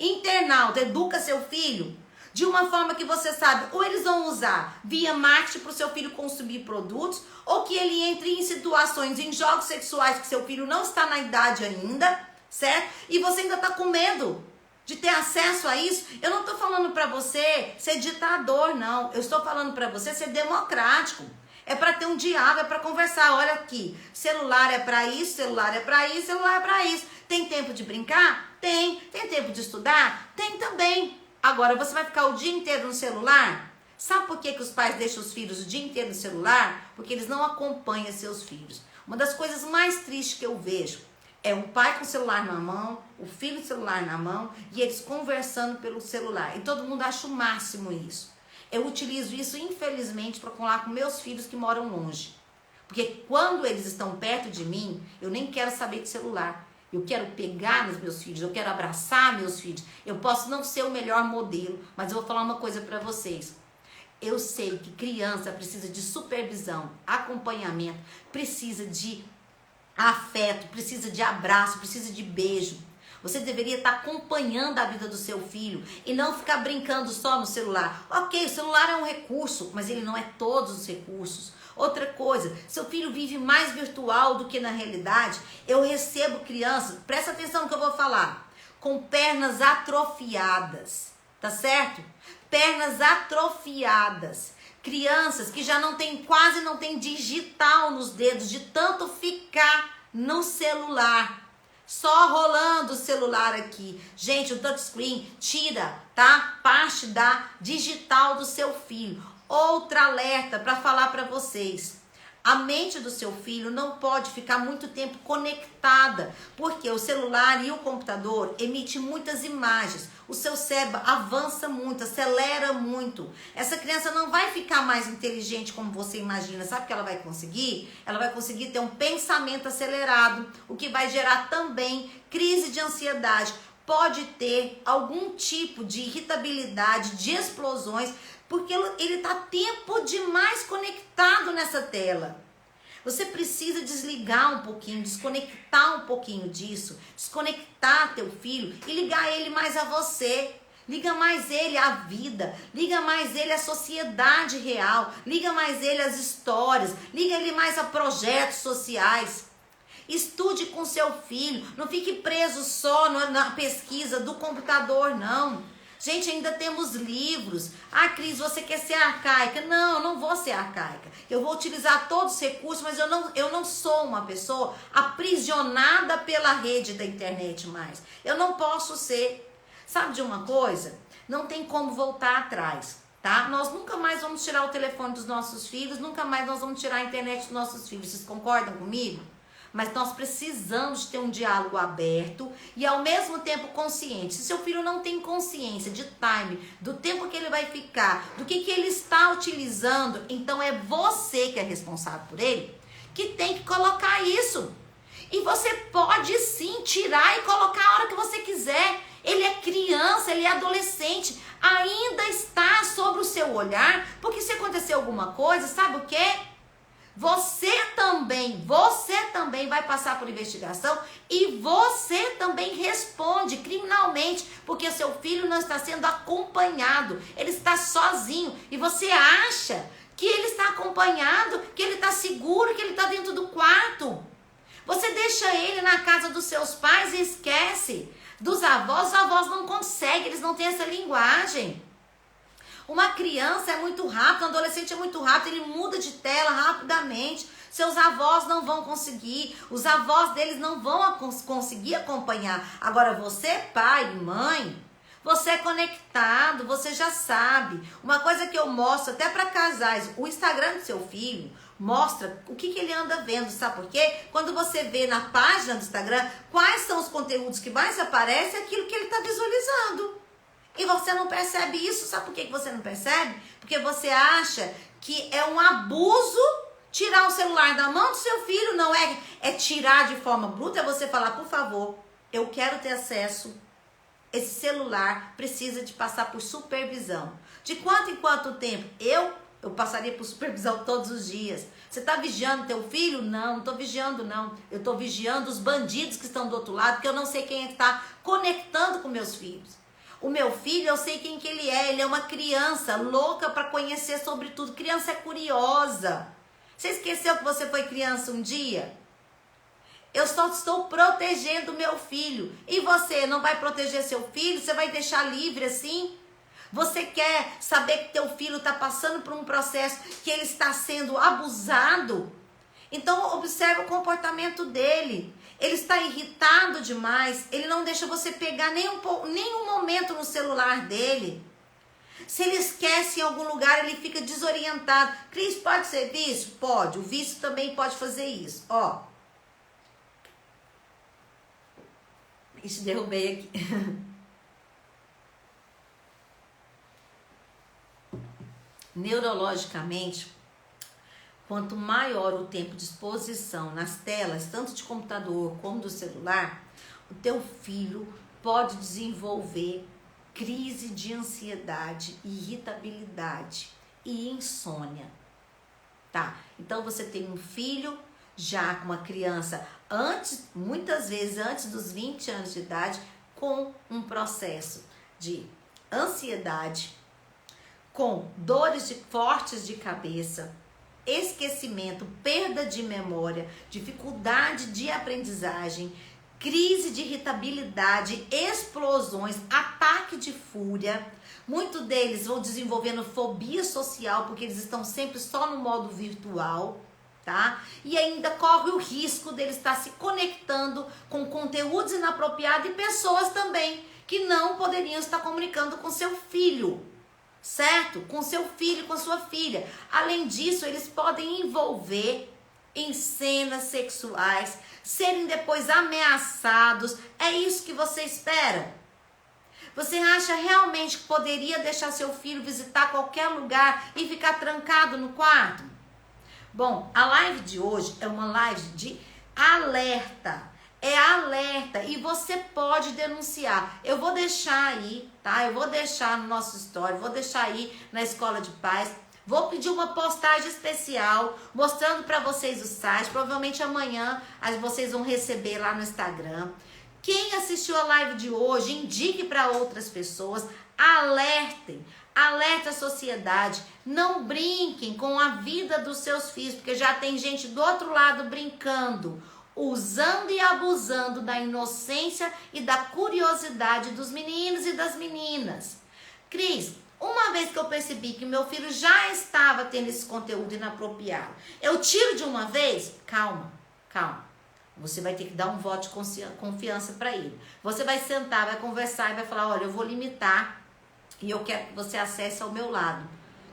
internauta educa seu filho de uma forma que você sabe, ou eles vão usar via marketing para o seu filho consumir produtos, ou que ele entre em situações, em jogos sexuais que seu filho não está na idade ainda, certo? E você ainda está com medo de ter acesso a isso. Eu não estou falando para você ser ditador, não. Eu estou falando para você ser democrático. É para ter um diálogo, é para conversar. Olha aqui, celular é para isso, celular é para isso, celular é para isso. Tem tempo de brincar? Tem. Tem tempo de estudar? Tem também. Agora, você vai ficar o dia inteiro no celular? Sabe por que os pais deixam os filhos o dia inteiro no celular? Porque eles não acompanham seus filhos. Uma das coisas mais tristes que eu vejo é um pai com o celular na mão, o filho com o celular na mão e eles conversando pelo celular. E todo mundo acha o máximo isso. Eu utilizo isso, infelizmente, para falar com meus filhos que moram longe. Porque quando eles estão perto de mim, eu nem quero saber de celular. Eu quero pegar nos meus filhos, eu quero abraçar meus filhos. Eu posso não ser o melhor modelo, mas eu vou falar uma coisa para vocês. Eu sei que criança precisa de supervisão, acompanhamento, precisa de afeto, precisa de abraço, precisa de beijo. Você deveria estar acompanhando a vida do seu filho e não ficar brincando só no celular. Ok, o celular é um recurso, mas ele não é todos os recursos. Outra coisa, seu filho vive mais virtual do que na realidade. Eu recebo crianças, presta atenção no que eu vou falar, com pernas atrofiadas, tá certo? Pernas atrofiadas. Crianças que já não tem, quase não tem digital nos dedos, de tanto ficar no celular. Só rolando o celular aqui. Gente, o touchscreen tira, tá? Parte da digital do seu filho. Outra alerta para falar para vocês. A mente do seu filho não pode ficar muito tempo conectada, porque o celular e o computador emitem muitas imagens. O seu cérebro avança muito, acelera muito. Essa criança não vai ficar mais inteligente como você imagina. Sabe o que ela vai conseguir? Ela vai conseguir ter um pensamento acelerado, o que vai gerar também crise de ansiedade. Pode ter algum tipo de irritabilidade, de explosões, porque ele está tempo demais conectado nessa tela. Você precisa desligar um pouquinho, desconectar um pouquinho disso, desconectar teu filho e ligar ele mais a você. Liga mais ele à vida, liga mais ele à sociedade real, liga mais ele às histórias, liga ele mais a projetos sociais. Estude com seu filho, não fique preso só na pesquisa do computador, não. Gente, ainda temos livros. Ah, Cris, você quer ser arcaica? Não, eu não vou ser arcaica. Eu vou utilizar todos os recursos, mas eu não sou uma pessoa aprisionada pela rede da internet mais. Eu não posso ser. Sabe de uma coisa? Não tem como voltar atrás, tá? Nós nunca mais vamos tirar o telefone dos nossos filhos, nunca mais nós vamos tirar a internet dos nossos filhos. Vocês concordam comigo? Mas nós precisamos ter um diálogo aberto e ao mesmo tempo consciente. Se seu filho não tem consciência de time, do tempo que ele vai ficar, do que ele está utilizando, então é você que é responsável por ele, que tem que colocar isso. E você pode sim tirar e colocar a hora que você quiser. Ele é criança, ele é adolescente, ainda está sobre o seu olhar, porque se acontecer alguma coisa, sabe o quê? Você também vai passar por investigação e você também responde criminalmente, porque seu filho não está sendo acompanhado, ele está sozinho e você acha que ele está acompanhado, que ele está seguro, que ele está dentro do quarto. Você deixa ele na casa dos seus pais e esquece dos avós. Os avós não conseguem, eles não têm essa linguagem. Uma criança é muito rápido, um adolescente é muito rápido, ele muda de tela rapidamente. Seus avós não vão conseguir, os avós deles não vão conseguir acompanhar. Agora você, pai e mãe, você é conectado, você já sabe. Uma coisa que eu mostro até para casais, o Instagram do seu filho mostra o que ele anda vendo, sabe por quê? Quando você vê na página do Instagram quais são os conteúdos que mais aparecem, é aquilo que ele está visualizando. E você não percebe isso. Sabe por que você não percebe? Porque você acha que é um abuso tirar o celular da mão do seu filho. Não é tirar de forma bruta, é você falar, por favor, eu quero ter acesso. Esse celular precisa de passar por supervisão. De quanto em quanto tempo? Eu passaria por supervisão todos os dias. Você está vigiando teu filho? Não estou vigiando não. Eu estou vigiando os bandidos que estão do outro lado, porque eu não sei quem está conectando com meus filhos. O meu filho, eu sei quem que ele é uma criança louca para conhecer sobre tudo. Criança é curiosa. Você esqueceu que você foi criança um dia? Eu só estou protegendo meu filho. E você não vai proteger seu filho? Você vai deixar livre assim? Você quer saber que teu filho está passando por um processo que ele está sendo abusado? Então observe o comportamento dele. Ele está irritado demais. Ele não deixa você pegar nenhum momento no celular dele. Se ele esquece em algum lugar, ele fica desorientado. Cris, pode ser vício? Pode. O vício também pode fazer isso. Ó. Ixi, derrubei aqui. Neurologicamente, quanto maior o tempo de exposição nas telas, tanto de computador como do celular, o teu filho pode desenvolver crise de ansiedade, irritabilidade e insônia, tá? Então você tem um filho já com uma criança muitas vezes antes dos 20 anos de idade, com um processo de ansiedade, com dores fortes de cabeça, esquecimento, perda de memória, dificuldade de aprendizagem, crise de irritabilidade, explosões, ataque de fúria. Muitos deles vão desenvolvendo fobia social, porque eles estão sempre só no modo virtual, tá? E ainda corre o risco dele estar se conectando com conteúdos inapropriados e pessoas também que não poderiam estar comunicando com seu filho, certo? Com seu filho, com sua filha. Além disso, eles podem envolver em cenas sexuais, serem depois ameaçados. É isso que você espera? Você acha realmente que poderia deixar seu filho visitar qualquer lugar e ficar trancado no quarto? Bom, a live de hoje é uma live de alerta. É alerta e você pode denunciar. Eu vou deixar aí, tá? Eu vou deixar no nosso story, vou deixar aí na Escola de Paz. Vou pedir uma postagem especial mostrando para vocês o site. Provavelmente amanhã vocês vão receber lá no Instagram. Quem assistiu a live de hoje, indique para outras pessoas. Alertem, alerte a sociedade. Não brinquem com a vida dos seus filhos, porque já tem gente do outro lado brincando, usando e abusando da inocência e da curiosidade dos meninos e das meninas. Cris, uma vez que eu percebi que meu filho já estava tendo esse conteúdo inapropriado, eu tiro de uma vez? Calma. Você vai ter que dar um voto de confiança para ele. Você vai sentar, vai conversar e vai falar, olha, eu vou limitar e eu quero que você acesse ao meu lado.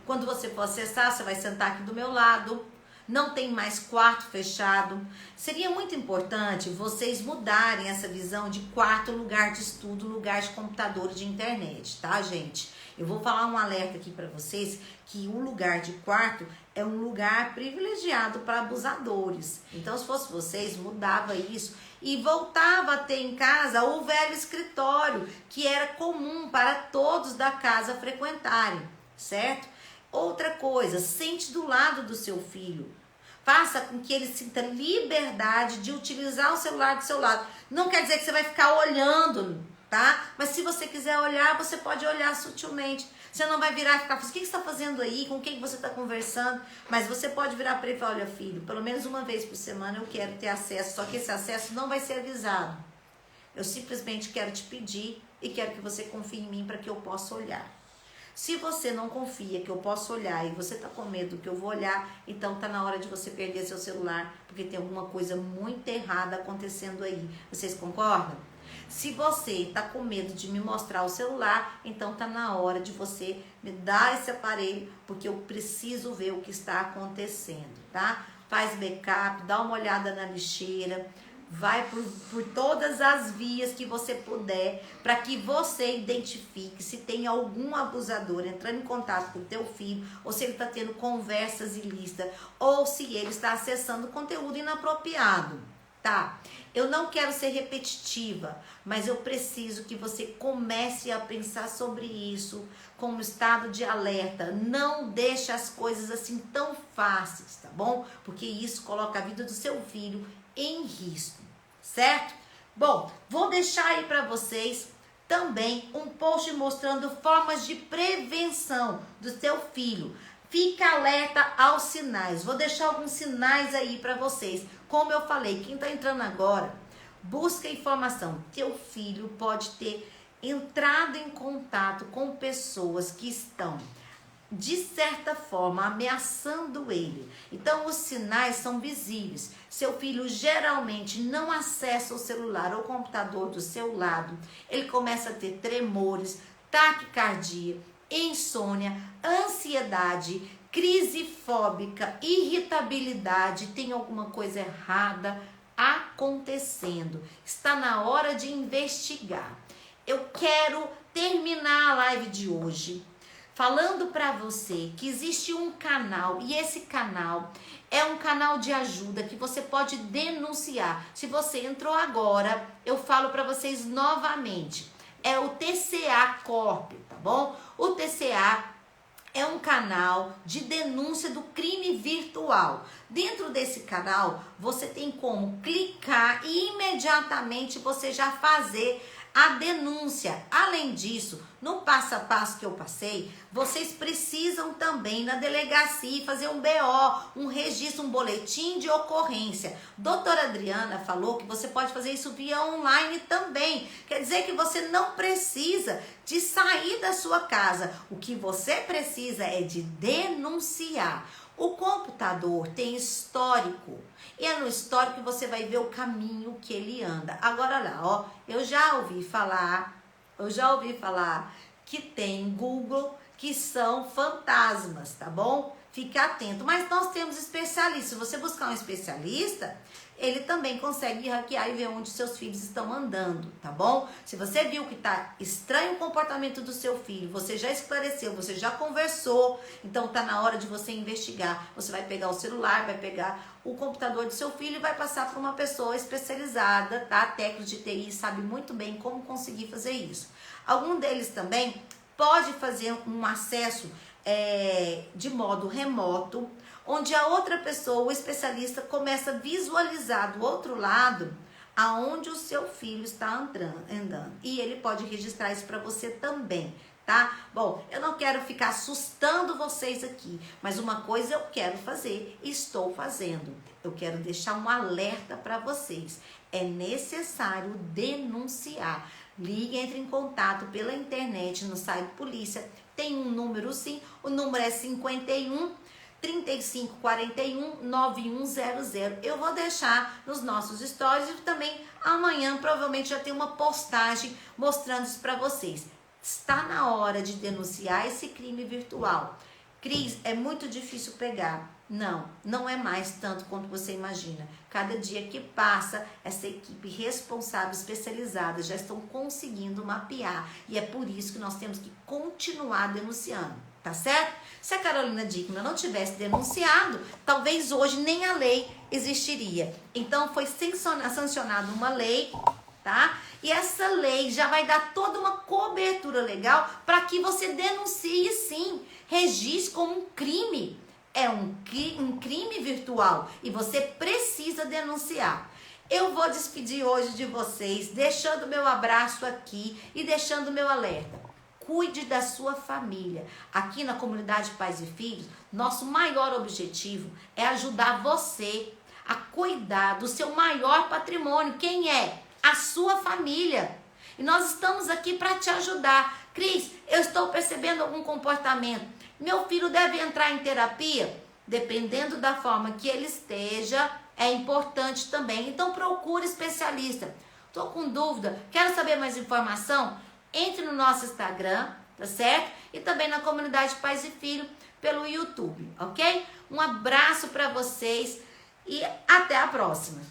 Quando você for acessar, você vai sentar aqui do meu lado. Não tem mais quarto fechado. Seria muito importante vocês mudarem essa visão de quarto, lugar de estudo, lugar de computador e de internet, tá, gente? Eu vou falar um alerta aqui para vocês que o lugar de quarto é um lugar privilegiado para abusadores. Então, se fosse vocês, mudava isso e voltava a ter em casa o velho escritório, que era comum para todos da casa frequentarem, certo? Outra coisa, sente do lado do seu filho. Faça com que ele sinta liberdade de utilizar o celular do seu lado. Não quer dizer que você vai ficar olhando, tá? Mas se você quiser olhar, você pode olhar sutilmente. Você não vai virar e ficar, o que você está fazendo aí? Com quem você está conversando? Mas você pode virar para ele e falar, olha filho, pelo menos uma vez por semana eu quero ter acesso, só que esse acesso não vai ser avisado. Eu simplesmente quero te pedir e quero que você confie em mim para que eu possa olhar. Se você não confia que eu posso olhar e você tá com medo que eu vou olhar, então tá na hora de você perder seu celular, porque tem alguma coisa muito errada acontecendo aí. Vocês concordam? Se você tá com medo de me mostrar o celular, então tá na hora de você me dar esse aparelho, porque eu preciso ver o que está acontecendo, tá? Faz backup, dá uma olhada na lixeira, vai por todas as vias que você puder, para que você identifique se tem algum abusador entrando em contato com o teu filho, ou se ele está tendo conversas ilícitas, ou se ele está acessando conteúdo inapropriado, tá? Eu não quero ser repetitiva, mas eu preciso que você comece a pensar sobre isso como estado de alerta. Não deixe as coisas assim tão fáceis, tá bom? Porque isso coloca a vida do seu filho em risco, certo? Bom, vou deixar aí para vocês também um post mostrando formas de prevenção do seu filho. Fica alerta aos sinais. Vou deixar alguns sinais aí para vocês. Como eu falei, quem está entrando agora, busca informação. Teu filho pode ter entrado em contato com pessoas que estão, de certa forma, ameaçando ele. Então, os sinais são visíveis. Seu filho geralmente não acessa o celular ou o computador do seu lado. Ele começa a ter tremores, taquicardia, insônia, ansiedade, crise fóbica, irritabilidade. Tem alguma coisa errada acontecendo. Está na hora de investigar. Eu quero terminar a live de hoje falando para você que existe um canal, e esse canal é um canal de ajuda que você pode denunciar. Se você entrou agora, eu falo para vocês novamente. É o TCA Corp, tá bom? O TCA é um canal de denúncia do crime virtual. Dentro desse canal, você tem como clicar e imediatamente você já fazer a denúncia. Além disso, no passo a passo que eu passei, vocês precisam também na delegacia fazer um BO, um registro, um boletim de ocorrência. Doutora Adriana falou que você pode fazer isso via online também. Quer dizer que você não precisa de sair da sua casa. O que você precisa é de denunciar. O computador tem histórico. E é no histórico que você vai ver o caminho que ele anda. Agora lá, ó, eu já ouvi falar que tem Google que são fantasmas, tá bom? Fica atento. Mas nós temos especialistas. Se você buscar um especialista, ele também consegue hackear e ver onde seus filhos estão andando, tá bom? Se você viu que tá estranho o comportamento do seu filho, você já esclareceu, você já conversou, então tá na hora de você investigar. Você vai pegar o celular, vai pegar o computador do seu filho e vai passar para uma pessoa especializada, tá? Técnico de TI sabe muito bem como conseguir fazer isso. Algum deles também pode fazer um acesso de modo remoto, onde a outra pessoa, o especialista, começa a visualizar do outro lado aonde o seu filho está andando. E ele pode registrar isso para você também, tá? Bom, eu não quero ficar assustando vocês aqui, mas uma coisa eu quero fazer e estou fazendo. Eu quero deixar um alerta para vocês. É necessário denunciar. Ligue, entre em contato pela internet, no site polícia. Tem um número sim, o número é 51 3541 9100. Eu vou deixar nos nossos stories e também amanhã provavelmente já tem uma postagem mostrando isso para vocês. Está na hora de denunciar esse crime virtual. Cris, é muito difícil pegar. Não, não é mais tanto quanto você imagina. Cada dia que passa, essa equipe responsável, especializada, já estão conseguindo mapear. E é por isso que nós temos que continuar denunciando, tá certo? Se a Carolina Dickmann não tivesse denunciado, talvez hoje nem a lei existiria. Então foi sancionada uma lei, tá? E essa lei já vai dar toda uma cobertura legal para que você denuncie sim, registre como um crime. É um crime virtual e você precisa denunciar. Eu vou despedir hoje de vocês, deixando meu abraço aqui e deixando meu alerta. Cuide da sua família. Aqui na comunidade Pais e Filhos, nosso maior objetivo é ajudar você a cuidar do seu maior patrimônio. Quem é? A sua família. E nós estamos aqui para te ajudar. Cris, eu estou percebendo algum comportamento. Meu filho deve entrar em terapia? Dependendo da forma que ele esteja, é importante também. Então procure especialista. Estou com dúvida, quero saber mais informação? Entre no nosso Instagram, tá certo? E também na comunidade Pais e Filhos pelo YouTube, ok? Um abraço para vocês e até a próxima.